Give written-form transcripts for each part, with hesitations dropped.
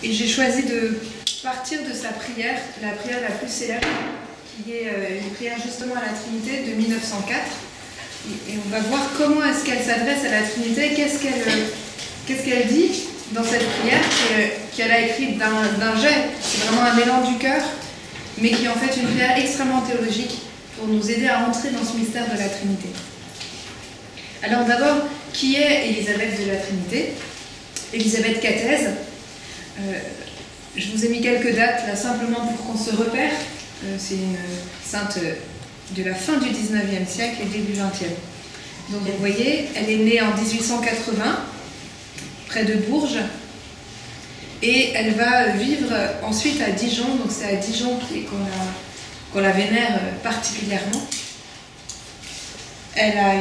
Et j'ai choisi de partir de sa prière, la prière la plus célèbre, qui est une prière justement à la Trinité de 1904. Et on va voir comment est-ce qu'elle s'adresse à la Trinité, qu'est-ce qu'elle dit dans cette prière qu'elle a écrite d'un jet. C'est vraiment un mélange du cœur, mais qui est en fait une prière extrêmement théologique pour nous aider à entrer dans ce mystère de la Trinité. Alors d'abord, qui est Élisabeth de la Trinité? Élisabeth Cathèse. Je vous ai mis quelques dates là simplement pour qu'on se repère. C'est une sainte de la fin du 19e siècle et début 20e. Donc vous voyez, elle est née en 1880, près de Bourges, et elle va vivre ensuite à Dijon. Donc c'est à Dijon qu'on la vénère particulièrement. Elle a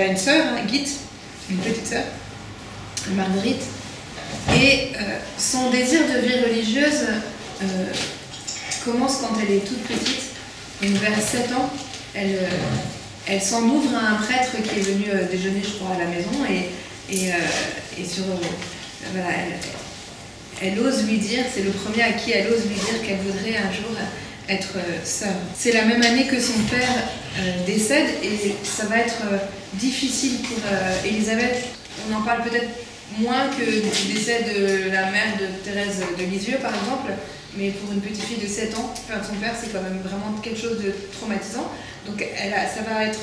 une sœur, Guite, une petite sœur, Marguerite, et son désir de vie religieuse commence quand elle est toute petite. Donc vers 7 ans, elle s'en ouvre à un prêtre qui est venu déjeuner, je crois, à la maison, voilà, elle ose lui dire, c'est le premier à qui elle ose lui dire qu'elle voudrait un jour être sœur. C'est la même année que son père décède, et ça va être difficile pour Élisabeth. On en parle peut-être moins que du décès de la mère de Thérèse de Lisieux, par exemple, mais pour une petite fille de 7 ans, perdre son père, c'est quand même vraiment quelque chose de traumatisant. Donc ça va être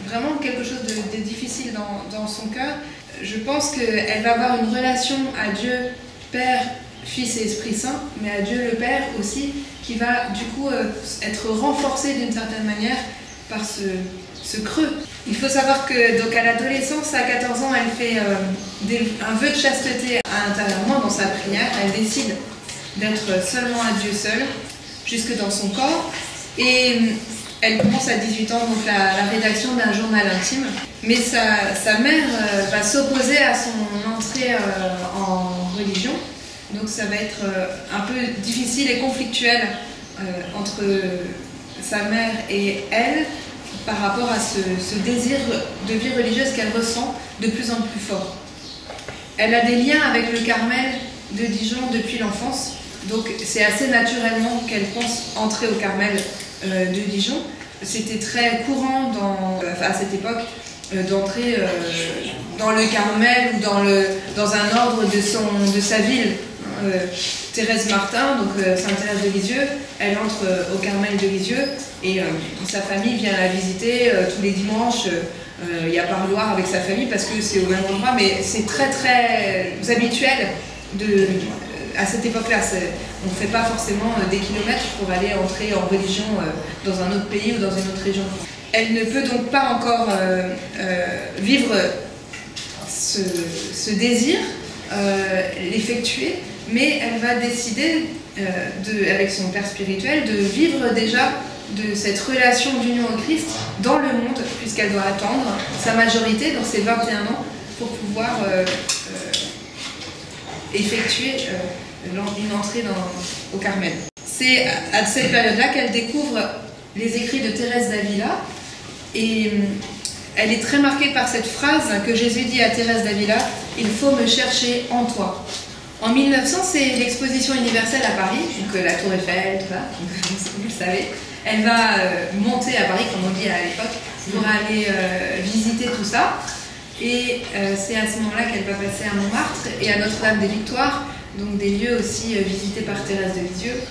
vraiment quelque chose de difficile dans son cœur. Je pense qu'elle va avoir une relation à Dieu, Père, Fils et Esprit Saint, mais à Dieu le Père aussi, qui va du coup être renforcée d'une certaine manière par ce creux. Il faut savoir que donc à l'adolescence, à 14 ans, elle fait un vœu de chasteté intérieurement dans sa prière. Elle décide d'être seulement à Dieu seul, jusque dans son corps. Et elle commence à 18 ans donc la rédaction d'un journal intime. Mais sa mère va s'opposer à son entrée en religion. Donc ça va être un peu difficile et conflictuel entre sa mère et elle, par rapport à ce désir de vie religieuse qu'elle ressent de plus en plus fort. Elle a des liens avec le Carmel de Dijon depuis l'enfance, donc c'est assez naturellement qu'elle pense entrer au Carmel de Dijon. C'était très courant à cette époque d'entrer dans le Carmel ou dans un ordre de sa ville. Thérèse Martin, donc Sainte Thérèse de Lisieux, elle entre au Carmel de Lisieux et sa famille vient la visiter tous les dimanches. Il y a parloir avec sa famille parce que c'est au même endroit, mais c'est très très habituel à cette époque-là. On ne fait pas forcément des kilomètres pour aller entrer en religion dans un autre pays ou dans une autre région. Elle ne peut donc pas encore vivre ce désir, l'effectuer, mais elle va décider, avec son père spirituel, de vivre déjà de cette relation d'union au Christ dans le monde, puisqu'elle doit attendre sa majorité, dans ses 21 ans, pour pouvoir effectuer une entrée au Carmel. C'est à cette période-là qu'elle découvre les écrits de Thérèse d'Avila, et elle est très marquée par cette phrase que Jésus dit à Thérèse d'Avila: « Il faut me chercher en toi ». En 1900, c'est l'exposition universelle à Paris, donc la Tour Eiffel, tout ça, vous le savez. Elle va monter à Paris, comme on dit à l'époque, pour aller visiter tout ça. Et c'est à ce moment-là qu'elle va passer à Montmartre et à Notre-Dame des Victoires, donc des lieux aussi visités par Thérèse de Lisieux.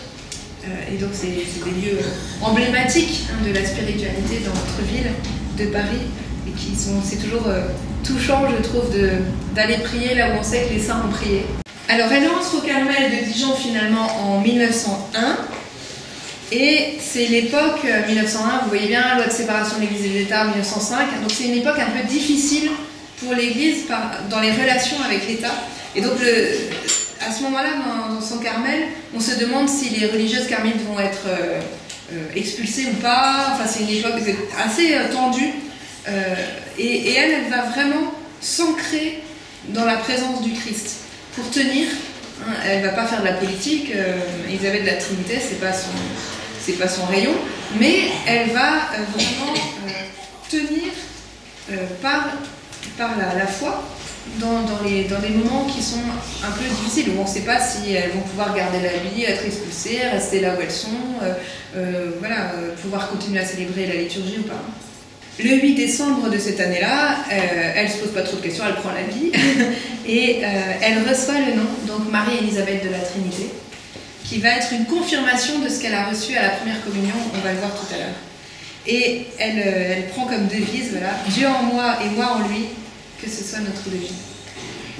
Et donc c'est des lieux emblématiques de la spiritualité dans notre ville de Paris, et c'est toujours touchant, je trouve, d'aller prier là où on sait que les saints ont prié. Alors elle entre au Carmel de Dijon finalement en 1901, et c'est l'époque 1901, vous voyez bien, loi de séparation de l'Église et de l'État 1905, donc c'est une époque un peu difficile pour l'Église dans les relations avec l'État. Et donc à ce moment-là, dans son Carmel, on se demande si les religieuses carmélites vont être expulsées ou pas. Enfin, c'est une époque assez tendue, et elle va vraiment s'ancrer dans la présence du Christ pour tenir. Elle ne va pas faire de la politique, Élisabeth de la Trinité, c'est pas son rayon, mais elle va vraiment tenir par la foi dans les moments qui sont un peu difficiles, où on ne sait pas si elles vont pouvoir garder la vie, être expulsées, rester là où elles sont, pouvoir continuer à célébrer la liturgie ou pas. Le 8 décembre de cette année-là, elle ne se pose pas trop de questions, elle prend la vie et elle reçoit le nom, donc Marie-Élisabeth de la Trinité, qui va être une confirmation de ce qu'elle a reçu à la première communion, on va le voir tout à l'heure. Et elle prend comme devise, voilà, Dieu en moi et moi en lui, que ce soit notre devise.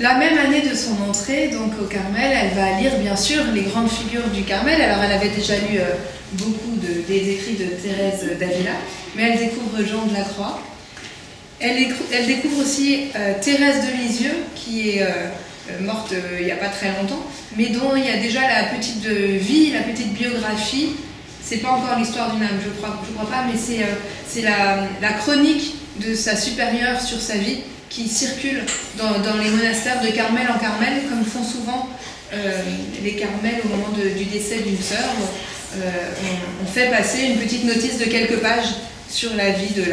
La même année de son entrée donc au Carmel, elle va lire bien sûr les grandes figures du Carmel. Alors elle avait déjà lu beaucoup des écrits de Thérèse d'Avila, mais elle découvre Jean de la Croix. Elle découvre aussi Thérèse de Lisieux, qui est morte il n'y a pas très longtemps, mais dont il y a déjà la petite vie, la petite biographie. C'est pas encore l'histoire d'une âme, je crois pas, mais c'est la chronique de sa supérieure sur sa vie qui circule dans les monastères de Carmel en Carmel, comme font souvent les Carmels au moment du décès d'une sœur. On fait passer une petite notice de quelques pages sur la vie de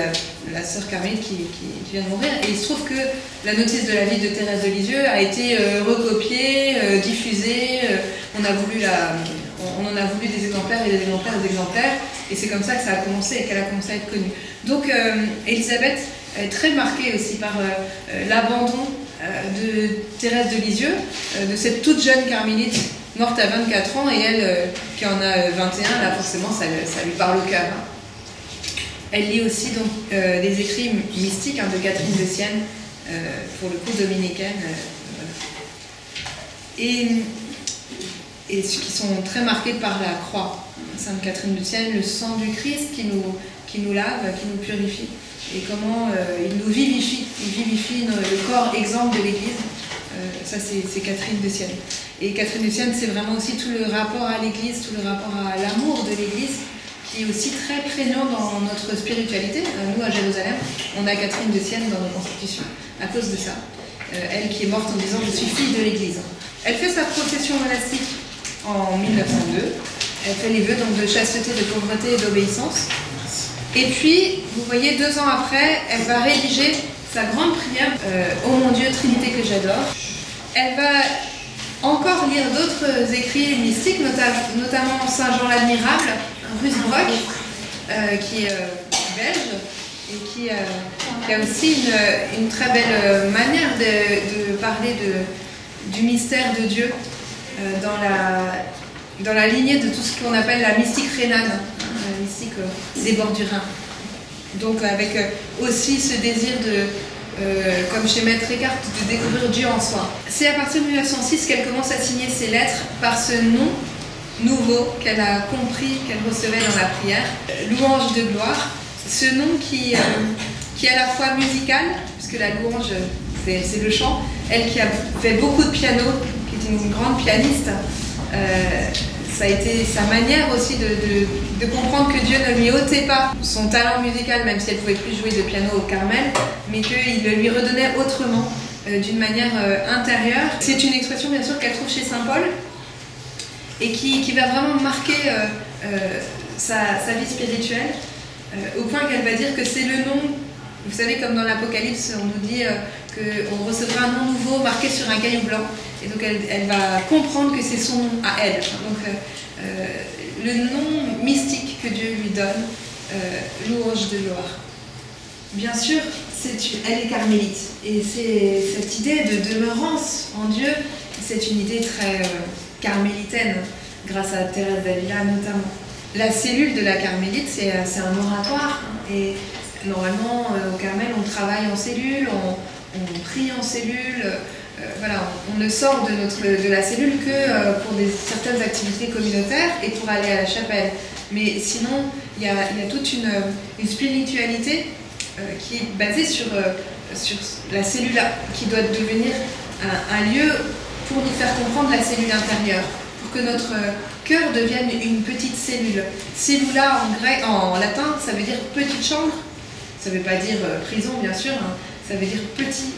la sœur Carmélite qui vient de mourir. Et il se trouve que la notice de la vie de Thérèse de Lisieux a été recopiée, diffusée. On en a voulu des exemplaires et des exemplaires et des exemplaires. Et c'est comme ça que ça a commencé et qu'elle a commencé à être connue. Donc Élisabeth est très marquée aussi par l'abandon de Thérèse de Lisieux, de cette toute jeune carmélite morte à 24 ans, et elle qui en a 21, là forcément ça lui parle au cœur. Hein. Elle lit aussi donc, des écrits mystiques de Catherine de Sienne, pour le coup dominicaine, et qui sont très marqués par la croix. Sainte Catherine de Sienne, le sang du Christ qui nous lave, qui nous purifie, et comment il nous vivifie. Il vivifie le corps exempt de l'Église. Ça, c'est Catherine de Sienne. Et Catherine de Sienne, c'est vraiment aussi tout le rapport à l'Église, tout le rapport à l'amour de l'Église, qui est aussi très prégnant dans notre spiritualité. Nous, à Jérusalem, on a Catherine de Sienne dans nos constitutions, à cause de ça. Elle qui est morte en disant « Je suis fille de l'Église ». Elle fait sa profession monastique en 1902. Elle fait les vœux donc, de chasteté, de pauvreté et d'obéissance. Et puis, vous voyez, 2 ans après, elle va rédiger sa grande prière « Ô mon Dieu, Trinité que j'adore ». Elle va encore lire d'autres écrits mystiques, notamment Saint Jean l'Admirable, un Rusbrock, qui est belge, et qui a aussi une très belle manière de parler du mystère de Dieu dans la lignée de tout ce qu'on appelle la mystique rhénane, la mystique des bords du Rhin. Donc avec aussi ce désir comme chez Maître Eckhart, de découvrir Dieu en soi. C'est à partir de 1906 qu'elle commence à signer ses lettres par ce nom nouveau qu'elle a compris qu'elle recevait dans la prière, louange de gloire. Ce nom qui est à la fois musical, puisque la louange c'est le chant, elle qui a fait beaucoup de piano, qui est une grande pianiste, ça a été sa manière aussi de comprendre que Dieu ne lui ôtait pas son talent musical, même si elle ne pouvait plus jouer de piano au Carmel, mais qu'il le lui redonnait autrement, d'une manière intérieure. C'est une expression bien sûr qu'elle trouve chez Saint Paul et qui va vraiment marquer sa vie spirituelle, au point qu'elle va dire que c'est le nom, vous savez comme dans l'Apocalypse on nous dit qu'on recevra un nom nouveau marqué sur un caillou blanc, et donc elle va comprendre que c'est son nom à elle. Donc le nom mystique que Dieu lui donne, louange de gloire. Bien sûr, elle est carmélite, et c'est cette idée de demeurance en Dieu, c'est une idée très carmélitaine, grâce à Thérèse d'Avila notamment. La cellule de la carmélite, c'est un oratoire, et normalement au Carmel on travaille en cellule, on prie en cellule, voilà, on ne sort de la cellule que pour certaines activités communautaires et pour aller à la chapelle. Mais sinon, il y a toute une spiritualité qui est basée sur la cellule, qui doit devenir un lieu pour nous faire comprendre la cellule intérieure, pour que notre cœur devienne une petite cellule. Cellula en latin, ça veut dire petite chambre, ça ne veut pas dire prison bien sûr, hein, ça veut dire petit,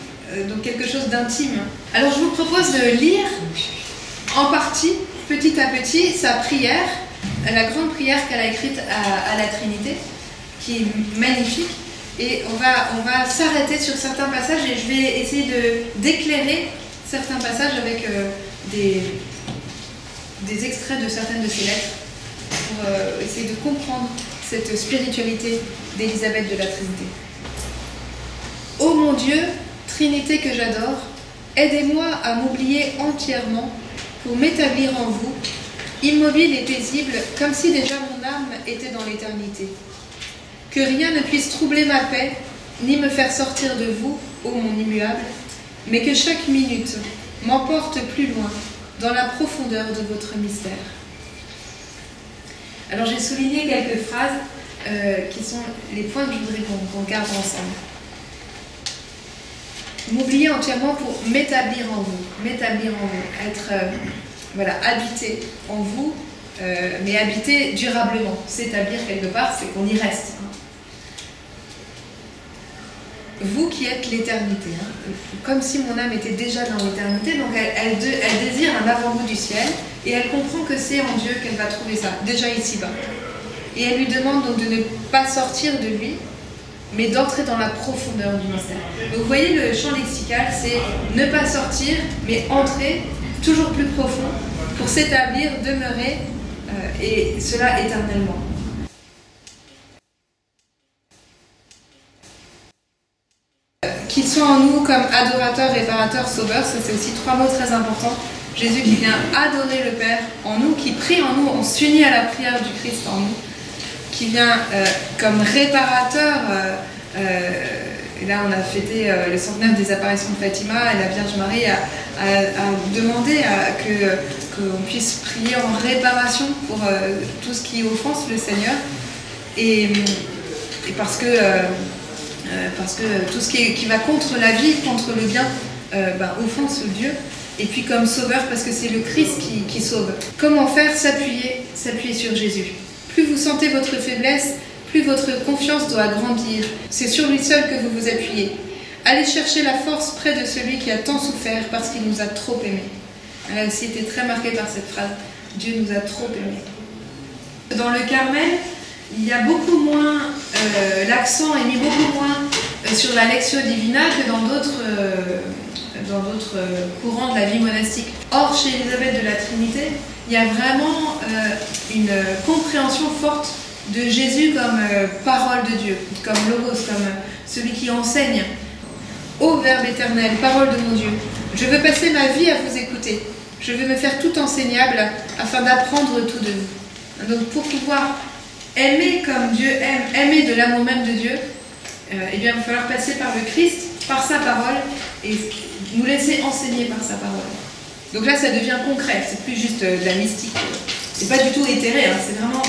donc quelque chose d'intime. Alors je vous propose de lire en partie, petit à petit, sa prière, la grande prière qu'elle a écrite à la Trinité, qui est magnifique. Et on va s'arrêter sur certains passages et je vais essayer d'éclairer certains passages avec des extraits de certaines de ces lettres pour essayer de comprendre cette spiritualité d'Élisabeth de la Trinité. Ô mon Dieu, Trinité que j'adore, aidez-moi à m'oublier entièrement pour m'établir en vous, immobile et paisible, comme si déjà mon âme était dans l'éternité. Que rien ne puisse troubler ma paix, ni me faire sortir de vous, ô mon immuable, mais que chaque minute m'emporte plus loin, dans la profondeur de votre mystère. Alors j'ai souligné quelques phrases qui sont les points que je voudrais qu'on garde ensemble. M'oublier entièrement pour m'établir en vous, être voilà, habité en vous, mais habiter durablement, s'établir quelque part, c'est qu'on y reste. Vous qui êtes l'éternité, comme si mon âme était déjà dans l'éternité, donc elle désire un avant-goût du ciel, et elle comprend que c'est en Dieu qu'elle va trouver ça, déjà ici-bas. Et elle lui demande donc de ne pas sortir de lui, mais d'entrer dans la profondeur du mystère. Donc vous voyez, le champ lexical, c'est ne pas sortir, mais entrer toujours plus profond, pour s'établir, demeurer, et cela éternellement. Qu'il soit en nous comme adorateur, réparateur, sauveur, ça c'est aussi trois mots très importants. Jésus qui vient adorer le Père en nous, qui prie en nous, on s'unit à la prière du Christ en nous, qui vient comme réparateur, et là on a fêté le centenaire des apparitions de Fatima, et la Vierge Marie a demandé qu'on puisse prier en réparation pour tout ce qui offense le Seigneur, et parce que tout ce qui va contre la vie, contre le bien, offense Dieu. Et puis comme sauveur, parce que c'est le Christ qui sauve. Comment faire? S'appuyer sur Jésus. Plus vous sentez votre faiblesse, plus votre confiance doit grandir. C'est sur lui seul que vous vous appuyez. Allez chercher la force près de celui qui a tant souffert parce qu'il nous a trop aimés. Elle a aussi été très marquée par cette phrase. Dieu nous a trop aimés. Dans le Carmel, il y a beaucoup moins, l'accent est mis beaucoup moins sur la Lectio Divina que dans d'autres courants de la vie monastique. Or, chez Élisabeth de la Trinité, il y a vraiment une compréhension forte de Jésus comme parole de Dieu, comme logos, comme celui qui enseigne. Ô Verbe éternel, parole de mon Dieu, je veux passer ma vie à vous écouter. Je veux me faire tout enseignable afin d'apprendre tout de vous. Donc pour pouvoir aimer comme Dieu aime, aimer de l'amour même de Dieu, eh bien, il va falloir passer par le Christ, par sa parole, et nous laisser enseigner par sa parole. Donc là, ça devient concret, c'est plus juste de la mystique. C'est pas du tout éthéré, c'est vraiment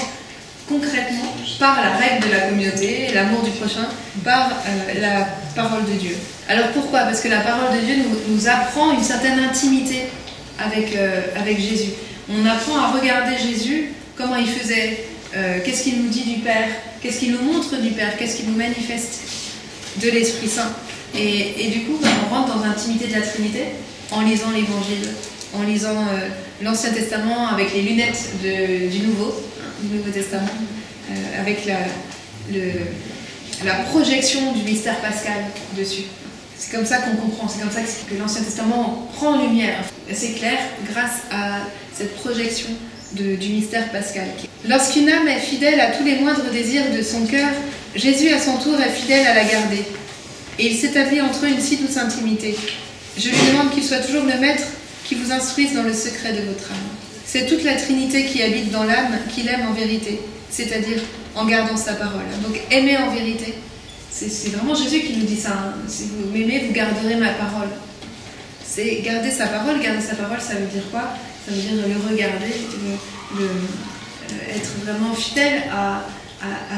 concrètement par la règle de la communauté, l'amour du prochain, par la parole de Dieu. Alors pourquoi? Parce que la parole de Dieu nous apprend une certaine intimité avec Jésus. On apprend à regarder Jésus, comment il faisait, qu'est-ce qu'il nous dit du Père, qu'est-ce qu'il nous montre du Père, qu'est-ce qu'il nous manifeste de l'Esprit Saint. Et du coup, on rentre dans l'intimité de la Trinité en lisant l'Évangile, en lisant l'Ancien Testament avec les lunettes du Nouveau Testament, avec la projection du mystère pascal dessus. C'est comme ça qu'on comprend, c'est comme ça que l'Ancien Testament prend lumière. C'est clair grâce à cette projection du mystère pascal. Lorsqu'une âme est fidèle à tous les moindres désirs de son cœur, Jésus à son tour est fidèle à la garder. Et il s'établit entre eux une si douce intimité. Je lui demande qu'il soit toujours le maître qui vous instruise dans le secret de votre âme. C'est toute la Trinité qui habite dans l'âme, qu'il aime en vérité, c'est-à-dire en gardant sa parole. Donc aimer en vérité, c'est vraiment Jésus qui nous dit ça. Si vous m'aimez, vous garderez ma parole. C'est garder sa parole, ça veut dire quoi? Ça veut dire le regarder, être vraiment fidèle à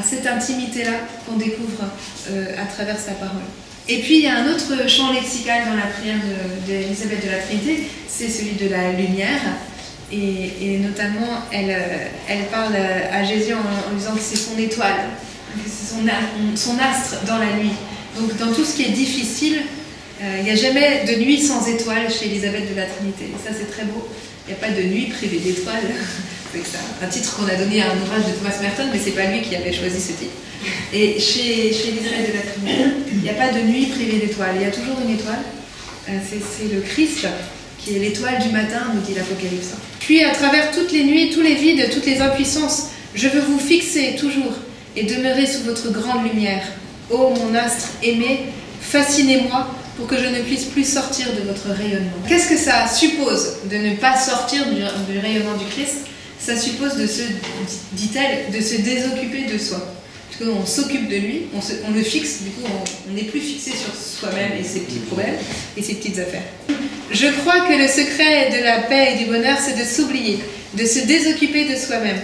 cette intimité-là qu'on découvre à travers sa parole. Et puis il y a un autre champ lexical dans la prière d'Élisabeth de la Trinité, c'est celui de la lumière. Et notamment, elle parle à Jésus en disant que c'est son étoile, que c'est son astre dans la nuit. Donc dans tout ce qui est difficile, il n'y a jamais de nuit sans étoile chez Élisabeth de la Trinité. Et ça c'est très beau. Il n'y a pas de nuit privée d'étoiles. C'est un titre qu'on a donné à un ouvrage de Thomas Merton, mais ce n'est pas lui qui avait choisi ce titre. Et chez l'Israël de la Trinité, il n'y a pas de nuit privée d'étoiles, il y a toujours une étoile. C'est le Christ qui est l'étoile du matin, nous dit l'Apocalypse. Puis à travers toutes les nuits, tous les vides, toutes les impuissances, je veux vous fixer toujours et demeurer sous votre grande lumière. Ô mon astre aimé, fascinez-moi pour que je ne puisse plus sortir de votre rayonnement. Qu'est-ce que ça suppose de ne pas sortir du rayonnement du Christ? Ça suppose dit-elle, de se désoccuper de soi. Parce qu'on s'occupe de lui, on le fixe, du coup on n'est plus fixé sur soi-même et ses petits problèmes et ses petites affaires. Je crois que le secret de la paix et du bonheur, c'est de s'oublier, de se désoccuper de soi-même.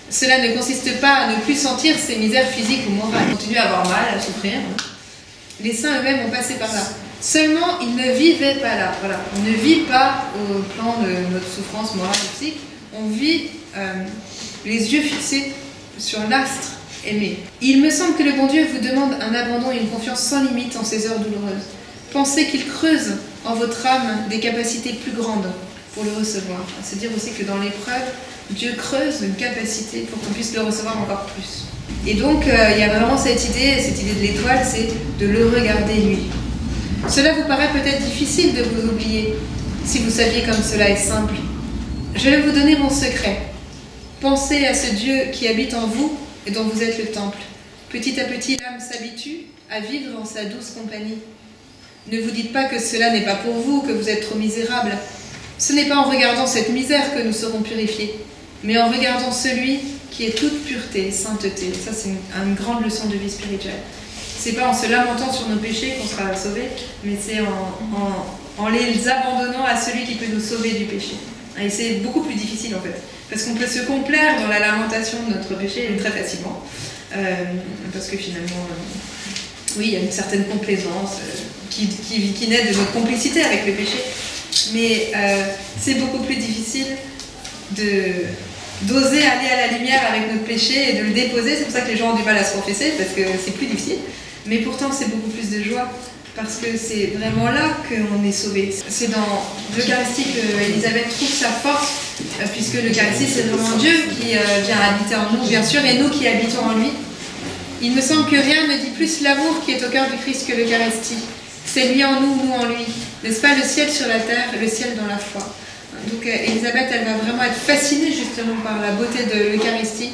Cela ne consiste pas à ne plus sentir ses misères physiques ou morales. On continue à avoir mal, à souffrir. Les saints eux-mêmes ont passé par là. Seulement, ils ne vivaient pas là. Voilà. On ne vit pas au plan de notre souffrance morale et physique. On vit les yeux fixés sur l'astre aimé. Il me semble que le bon Dieu vous demande un abandon et une confiance sans limite en ces heures douloureuses. Pensez qu'il creuse en votre âme des capacités plus grandes pour le recevoir. C'est dire aussi que dans l'épreuve, Dieu creuse une capacité pour qu'on puisse le recevoir encore plus. Et donc, il y a vraiment cette idée de l'étoile, c'est de le regarder lui. Cela vous paraît peut-être difficile de vous oublier, si vous saviez comme cela est simple. Je vais vous donner mon secret. Pensez à ce Dieu qui habite en vous et dont vous êtes le temple. Petit à petit, l'âme s'habitue à vivre en sa douce compagnie. Ne vous dites pas que cela n'est pas pour vous, que vous êtes trop misérable. Ce n'est pas en regardant cette misère que nous serons purifiés, mais en regardant celui qui est toute pureté et sainteté. Ça, c'est une grande leçon de vie spirituelle. C'est pas en se lamentant sur nos péchés qu'on sera sauvés, mais c'est en les abandonnant à celui qui peut nous sauver du péché. Et c'est beaucoup plus difficile en fait, parce qu'on peut se complaire dans la lamentation de notre péché très facilement, parce que finalement, oui, il y a une certaine complaisance qui naît de notre complicité avec le péché, mais c'est beaucoup plus difficile d'oser aller à la lumière avec notre péché et de le déposer. C'est pour ça que les gens ont du mal à se confesser, parce que c'est plus difficile, mais pourtant c'est beaucoup plus de joie. Parce que c'est vraiment là qu'on est sauvé. C'est dans l'Eucharistie qu'Élisabeth trouve sa force, puisque l'Eucharistie c'est vraiment Dieu qui vient habiter en nous, bien sûr, et nous qui habitons en lui. Il me semble que rien ne dit plus l'amour qui est au cœur du Christ que l'Eucharistie. C'est lui en nous, nous en lui. N'est-ce pas le ciel sur la terre, le ciel dans la foi. Donc Élisabeth, elle va vraiment être fascinée justement par la beauté de l'Eucharistie.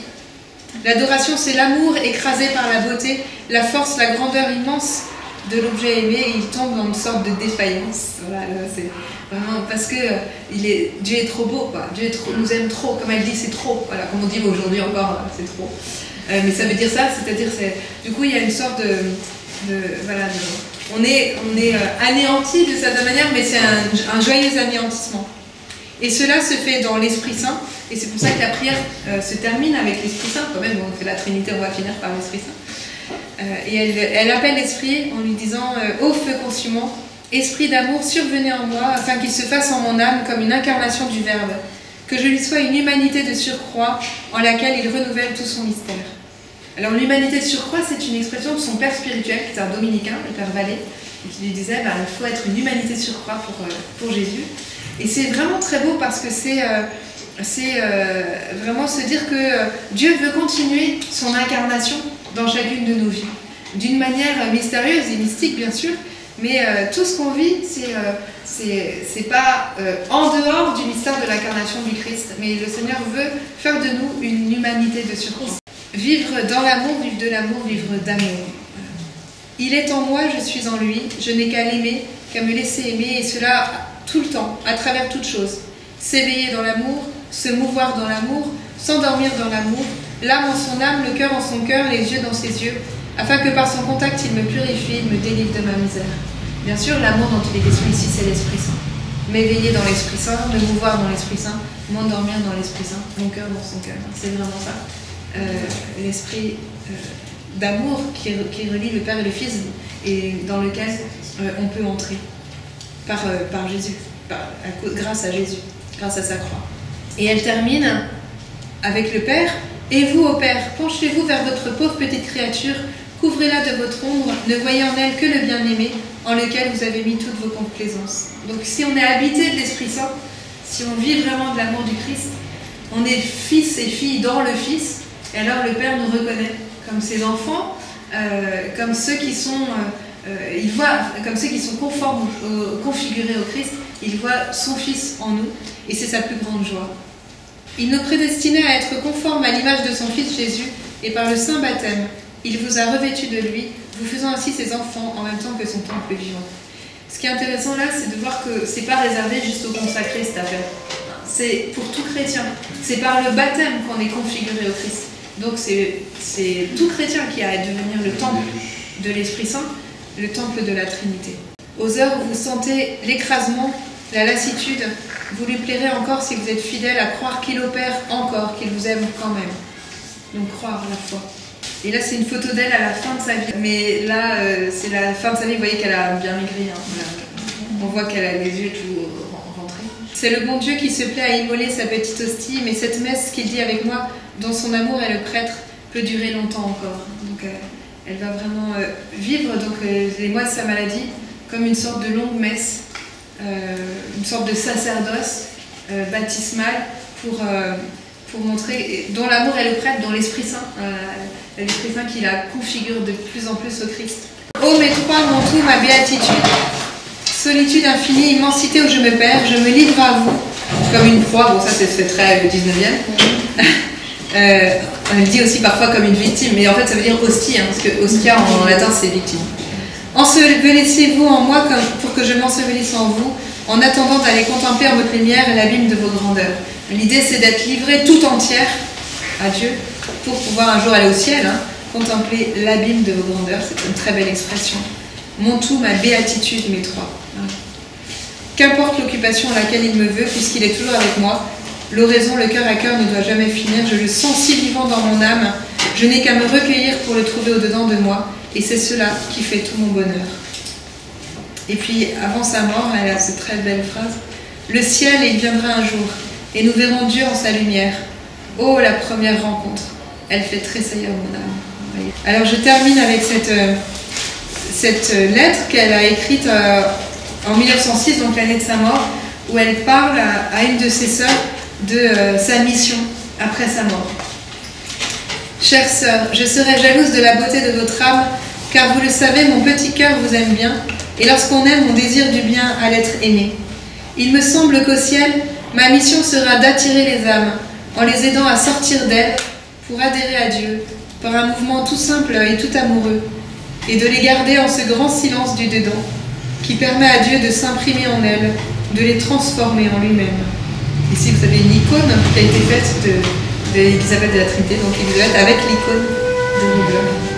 L'adoration, c'est l'amour écrasé par la beauté, la force, la grandeur immense de l'objet aimé, et il tombe dans une sorte de défaillance. Voilà, c'est vraiment parce que Dieu est trop beau, quoi. Dieu nous aime trop, comme elle dit, c'est trop. Voilà, comme on dit aujourd'hui encore, c'est trop. Mais ça veut dire ça, c'est-à-dire, du coup, il y a une sorte on est anéanti de certaine manière, mais c'est un joyeux anéantissement. Et cela se fait dans l'Esprit Saint, et c'est pour ça que la prière se termine avec l'Esprit Saint. Quand même, on fait la Trinité, on va finir par l'Esprit Saint. Et elle appelle l'Esprit en lui disant « Ô feu consumant, Esprit d'amour, survenez en moi, afin qu'il se fasse en mon âme comme une incarnation du Verbe, que je lui sois une humanité de surcroît, en laquelle il renouvelle tout son mystère. » Alors l'humanité de surcroît, c'est une expression de son père spirituel, qui est un dominicain, le père Vallée, qui lui disait il faut être une humanité de surcroît pour Jésus. Et c'est vraiment très beau parce que c'est vraiment se dire que Dieu veut continuer son incarnation dans chacune de nos vies, d'une manière mystérieuse et mystique bien sûr, mais tout ce qu'on vit, c'est pas en dehors du mystère de l'incarnation du Christ, mais le Seigneur veut faire de nous une humanité de surcroît. Vivre dans l'amour, vivre de l'amour, vivre d'amour. Il est en moi, je suis en lui, je n'ai qu'à l'aimer, qu'à me laisser aimer, et cela tout le temps, à travers toutes choses. S'éveiller dans l'amour, se mouvoir dans l'amour, s'endormir dans l'amour, l'âme en son âme, le cœur en son cœur, les yeux dans ses yeux, afin que par son contact il me purifie, il me délivre de ma misère. Bien sûr, l'amour dans toutes les questions ici, c'est l'Esprit Saint. M'éveiller dans l'Esprit Saint, me mouvoir dans l'Esprit Saint, m'endormir dans l'Esprit Saint, mon cœur dans son cœur. C'est vraiment ça. L'esprit d'amour qui relie le Père et le Fils et dans lequel on peut entrer par Jésus, grâce à Jésus, grâce à sa croix. Et elle termine avec le Père. Et vous, ô Père, penchez-vous vers votre pauvre petite créature, couvrez-la de votre ombre, ne voyez en elle que le bien-aimé, en lequel vous avez mis toutes vos complaisances. Donc si on est habité de l'Esprit Saint, si on vit vraiment de l'amour du Christ, on est fils et filles dans le Fils, et alors le Père nous reconnaît comme ses enfants, comme ceux qui sont, il voit comme ceux qui sont conformes, configurés au Christ. Il voit son Fils en nous, et c'est sa plus grande joie. Il nous prédestinait à être conformes à l'image de son Fils Jésus, et par le saint baptême, il vous a revêtus de lui, vous faisant ainsi ses enfants en même temps que son temple vivant. Ce qui est intéressant là, c'est de voir que c'est pas réservé juste aux consacrés cette affaire. C'est pour tout chrétien. C'est par le baptême qu'on est configuré au Christ. Donc c'est tout chrétien qui a à devenir le temple de l'Esprit Saint, le temple de la Trinité. Aux heures où vous sentez l'écrasement, la lassitude, vous lui plairez encore si vous êtes fidèle à croire qu'il opère encore, qu'il vous aime quand même. Donc croire la foi. Et là c'est une photo d'elle à la fin de sa vie. Mais là c'est la fin de sa vie, vous voyez qu'elle a bien maigri. Hein. On voit qu'elle a les yeux tout rentrés. C'est le bon Dieu qui se plaît à immoler sa petite hostie, mais cette messe qu'il dit avec moi, dont son amour est le prêtre, peut durer longtemps encore. Donc elle va vraiment vivre donc, les mois de sa maladie comme une sorte de longue messe, une sorte de sacerdoce baptismal pour montrer, dont l'amour est le prêtre, dont l'Esprit Saint qui la configure de plus en plus au Christ. Ô mes trois, mon tout, ma béatitude, solitude infinie, immensité où je me perds, je me livre à vous, comme une proie, bon ça c'est très le 19e. On le dit aussi parfois comme une victime, mais en fait ça veut dire hostie, hein, parce que hostia en latin c'est victime. Ensevelissez-vous en moi pour que je m'ensevelisse en vous, en attendant d'aller contempler en votre lumière l'abîme de vos grandeurs. L'idée c'est d'être livrée tout entière à Dieu pour pouvoir un jour aller au ciel, hein, contempler l'abîme de vos grandeurs, c'est une très belle expression. Mon tout, ma béatitude, mes trois. Qu'importe l'occupation à laquelle il me veut, puisqu'il est toujours avec moi, l'oraison, le cœur à cœur ne doit jamais finir, je le sens si vivant dans mon âme, je n'ai qu'à me recueillir pour le trouver au-dedans de moi, et c'est cela qui fait tout mon bonheur. Et puis, avant sa mort, elle a cette très belle phrase, « Le ciel, il viendra un jour, et nous verrons Dieu en sa lumière. Oh, la première rencontre, elle fait tressaillir mon âme. » Alors, je termine avec cette lettre qu'elle a écrite en 1906, donc l'année de sa mort, où elle parle à une de ses sœurs de sa mission après sa mort. Chère sœur, je serai jalouse de la beauté de votre âme, car vous le savez, mon petit cœur vous aime bien, et lorsqu'on aime, on désire du bien à l'être aimé. Il me semble qu'au ciel, ma mission sera d'attirer les âmes, en les aidant à sortir d'elles, pour adhérer à Dieu, par un mouvement tout simple et tout amoureux, et de les garder en ce grand silence du dedans, qui permet à Dieu de s'imprimer en elles, de les transformer en lui-même. Ici, vous avez une icône qui a été faite d'Élisabeth de la Trinité, donc Élisabeth avec l'icône de Ruber.